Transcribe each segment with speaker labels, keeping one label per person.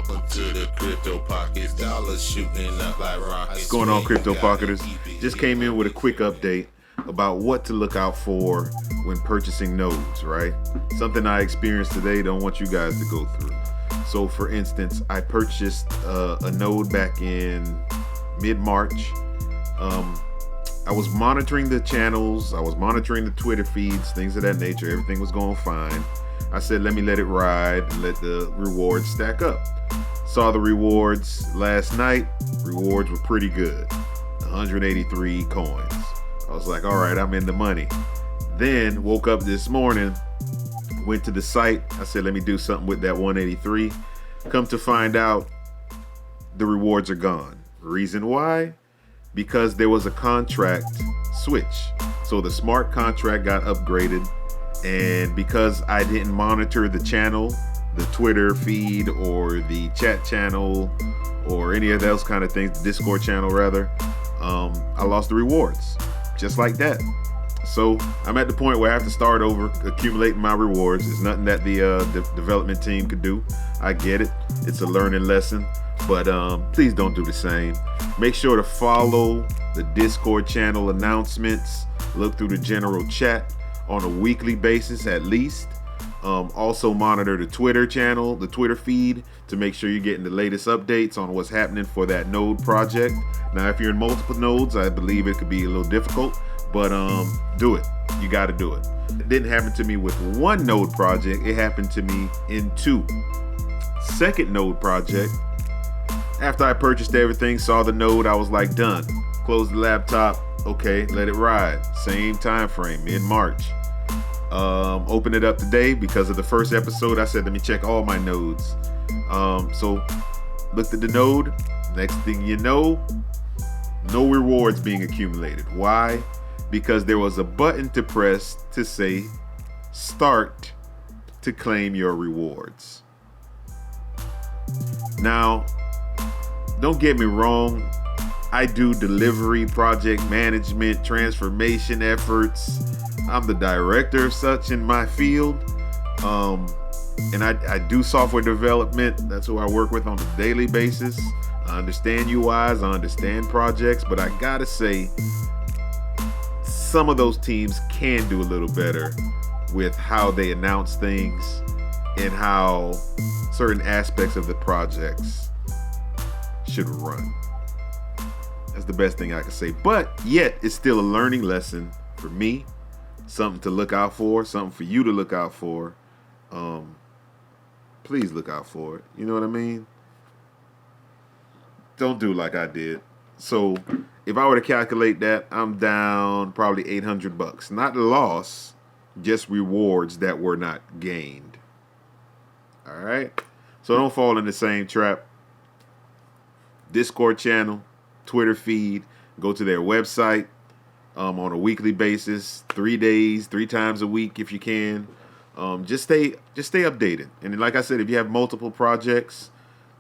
Speaker 1: Welcome to the Crypto Pockets. Dollars shooting up like rockets.
Speaker 2: What's going on, Crypto Pocketers? Just came in with a quick update about what to look out for when purchasing nodes, right? Something I experienced today, don't want you guys to go through. So for instance, I purchased a node back in mid-March. I was monitoring the channels, I was monitoring the Twitter feeds, things of that nature. Everything was going fine. I said, let me let it ride and let the rewards stack up. Saw the rewards last night. Rewards were pretty good. 183 coins. I was like, all right, I'm in the money. Then woke up this morning, went to the site. I said, let me do something with that 183. Come to find out, the rewards are gone. Reason why? Because there was a contract switch. So the smart contract got upgraded, and because I didn't monitor the channel, the Twitter feed or the chat channel or any of those kind of things, the Discord channel rather, I lost the rewards just like that. So I'm at the point where I have to start over accumulating my rewards. It's nothing that the development team could do. I get it. It's a learning lesson. But please don't do the same. Make sure to follow the Discord channel announcements. Look through the general chat on a weekly basis at least. Also monitor the Twitter channel, the Twitter feed, to make sure you're getting the latest updates on what's happening for that node project. Now, if you're in multiple nodes, I believe it could be a little difficult, but do it. You got to do it. It didn't happen to me with one node project. It happened to me in two. Second node project, after I purchased everything, saw the node, I was like, done. Close the laptop. Okay, let it ride. Same time frame, mid-March. Open it up today because of the first episode. I said, let me check all my nodes. So looked at the node. Next thing you know, no rewards being accumulated. Why? Because there was a button to press to say start to claim your rewards. Now, don't get me wrong. I do delivery, project management, transformation efforts. I'm the director of such in my field. And I do software development. That's who I work with on a daily basis. I understand UIs, I understand projects, but I gotta say, some of those teams can do a little better with how they announce things and how certain aspects of the projects should run. That's the best thing I can say. But yet, it's still a learning lesson for me. Something to look out for. Something for you to look out for. Please look out for it. You know what I mean? Don't do like I did. So, if I were to calculate that, I'm down probably $800. Not loss, just rewards that were not gained. All right? So, don't fall in the same trap. Discord channel, Twitter feed, go to their website on a weekly basis, 3 days, 3 times a week if you can. Just stay updated. And like I said, if you have multiple projects,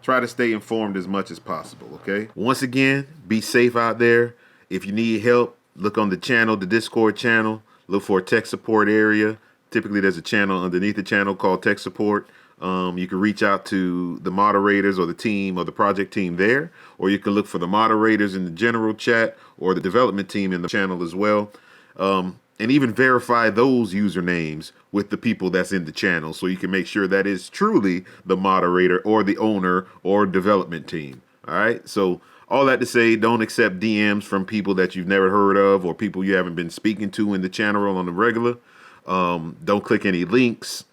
Speaker 2: try to stay informed as much as possible, okay? Once again, be safe out there. If you need help, look on the channel, the Discord channel. Look for a tech support area. Typically, there's a channel underneath the channel called tech support. You can reach out to the moderators or the team or the project team there, or you can look for the moderators in the general chat or the development team in the channel as well. And even verify those usernames with the people that's in the channel so you can make sure that is truly the moderator or the owner or development team. All right. So all that to say, don't accept DMs from people that you've never heard of or people you haven't been speaking to in the channel on the regular. Don't click any links.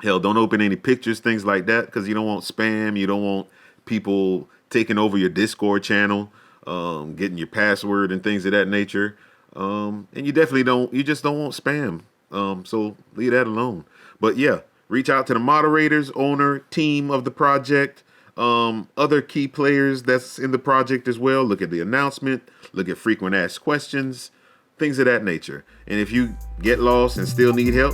Speaker 2: Hell, don't open any pictures, things like that, because you don't want spam. You don't want people taking over your Discord channel, getting your password and things of that nature. And you just don't want spam. So leave that alone. But yeah, reach out to the moderators, owner, team of the project, other key players that's in the project as well. Look at the announcement, look at frequent asked questions, things of that nature. And if you get lost and still need help,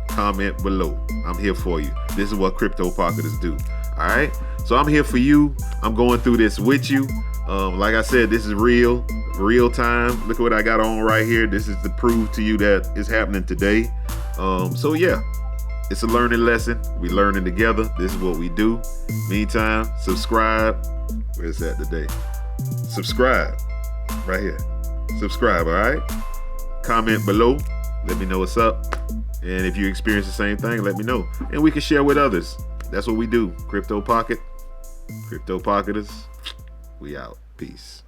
Speaker 2: comment below. I'm here for you. This is what Crypto Pocketers do. All right. So I'm here for you. I'm going through this with you. Like I said, this is real time. Look at what I got on right here. This is to prove to you that it's happening today. So yeah, It's a learning lesson. We learning together. This is what we do. Meantime, subscribe. Where's that today? Subscribe. Right here. Subscribe, all right? Comment below. Let me know what's up. And if you experience the same thing, let me know. And we can share with others. That's what we do. Crypto Pocket. Crypto Pocketers. We out. Peace.